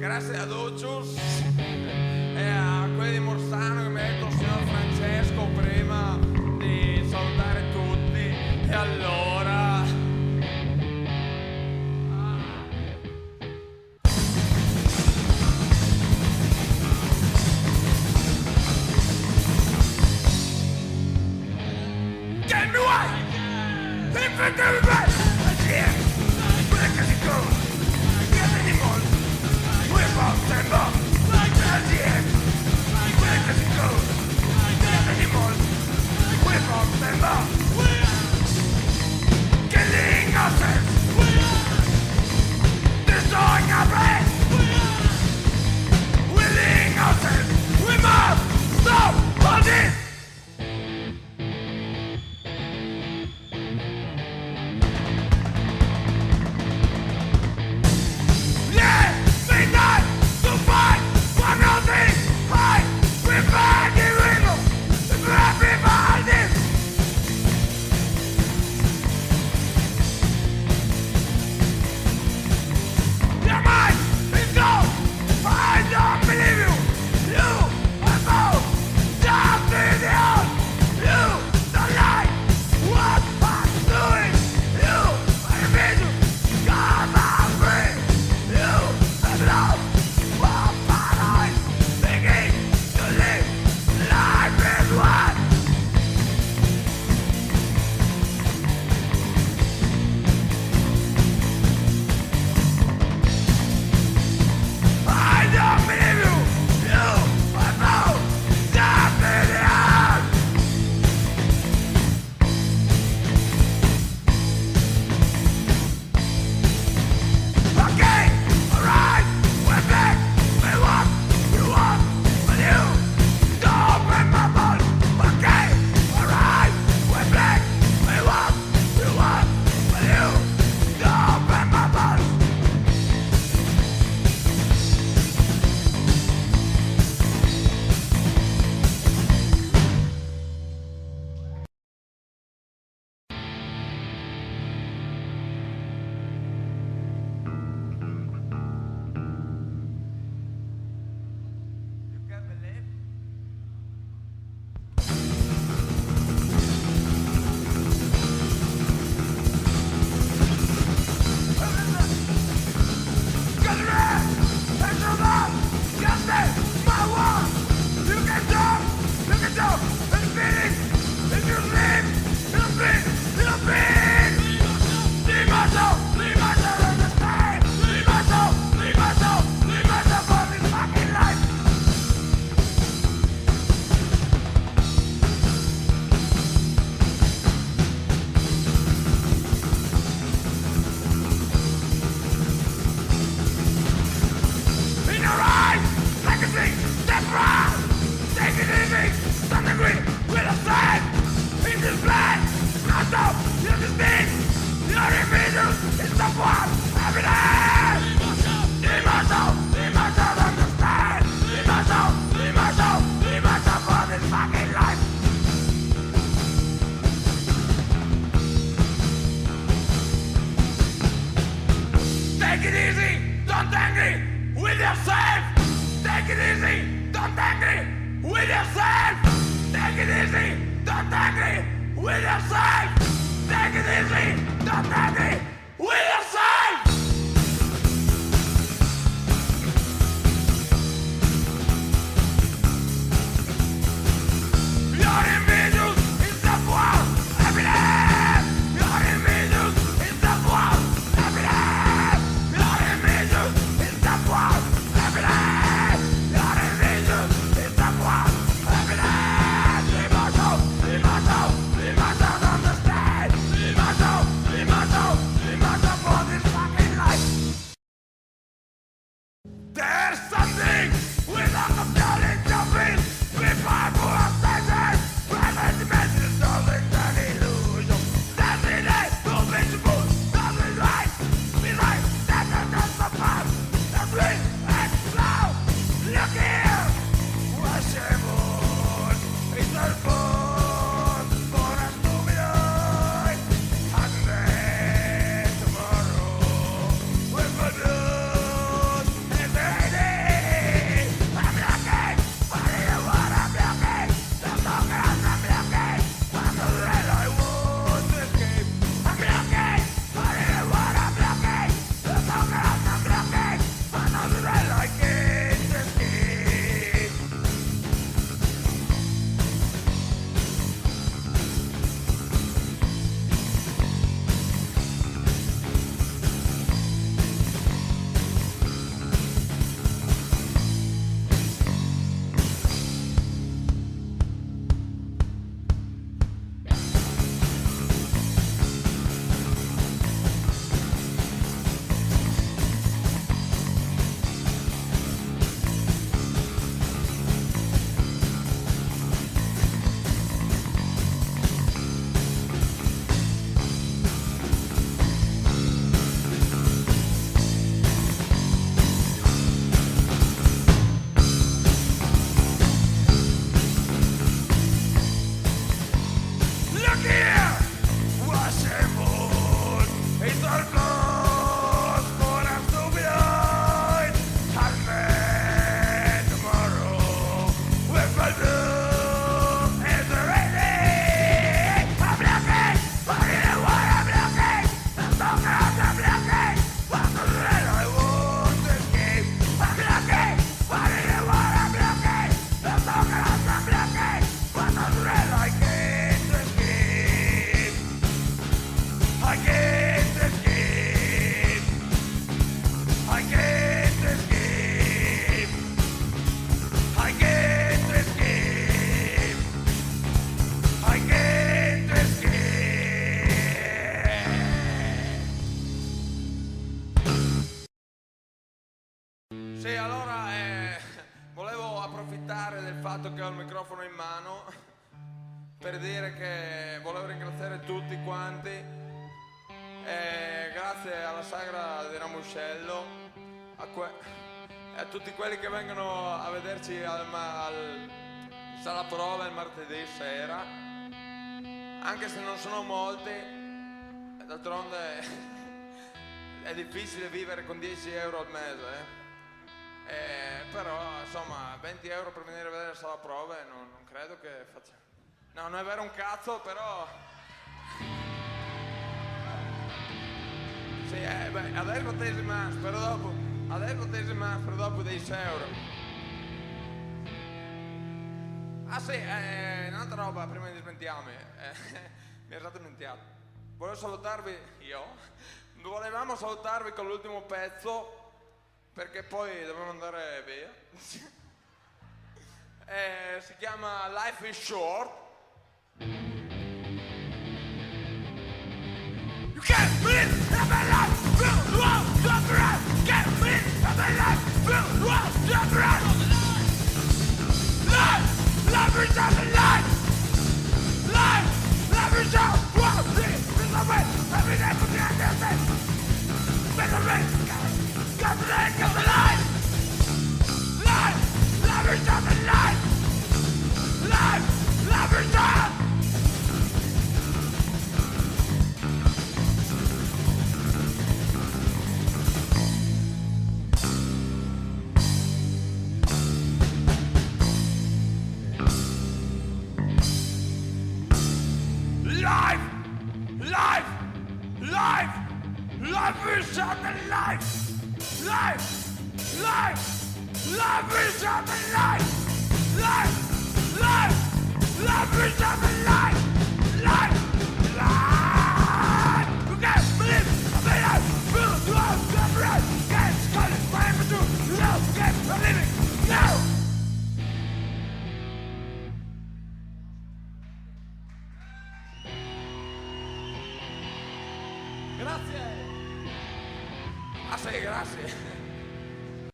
Grazie a Ducius e a quelli di Morsano che mi ha detto il signor Francesco prima di salutare tutti. E allora get me away! Infantry! Break as it goes! yourself. Take it easy, don't angry with yourself. Take it easy, don't angry with yourself. Take it easy, don't angry with yourself. You're invidious in the world, happiness. You're invidious in the world, happiness. You're invidious in the world, happiness. You're invidious in the world, happiness. We must understand. We must for this fucking life. There's something without the feeling jumping. Before for a second, private dimensions, nothing an illusion. That's it, no visible, nothing right. Behind that and that's the path. That's me and slow. Look here, what's your mood? It's our food for us to be on. And then tomorrow we'll go down and ready. I'm looking for you, what I'm looking. The longer I'm looking, I'm the red I want to escape. I'm looking for you, what I'm looking. The longer I'm looking, I'm the red I can't escape. Look here, what's your mood? It's all close for us to be on. And then tomorrow we'll go do is ready. I'm looking for you, what I'm looking. The longer I'm looking, I'm the red I want to escape. I'm looking for you, what I'm looking. The longer I'm looking, I'm the red I can't escape. I can't escape. I can't escape. I can't escape. I can't escape. Sì, allora volevo approfittare del fatto che ho il microfono in mano per dire che volevo ringraziare tutti quanti. Grazie alla sagra di Ramuscello, a tutti quelli che vengono a vederci al sala prova il martedì sera, anche se non sono molti. D'altronde è difficile vivere con 10 euro al mese, però insomma 20 euro per venire a vedere la sala prove non credo che faccia. No, non è vero un cazzo, però. Sì, beh, adesso tesi más, però dopo. Adesso tesi más, però dopo 10 euro. Ah sì, un'altra roba prima di smentiarmi. Mi ero stato dimenticato. Volevo salutarvi, volevamo salutarvi con l'ultimo pezzo, perché poi dobbiamo andare via. Si chiama Life is Short. You can't live in my life, build the world, jump around. Can't live in my life, build the world, jump around. Life is just a life. Life is just one thing. This is the way, every day for the understand. Better rain, got the life, got the life. Life is just a life. Life is just. is something life. Life is something life.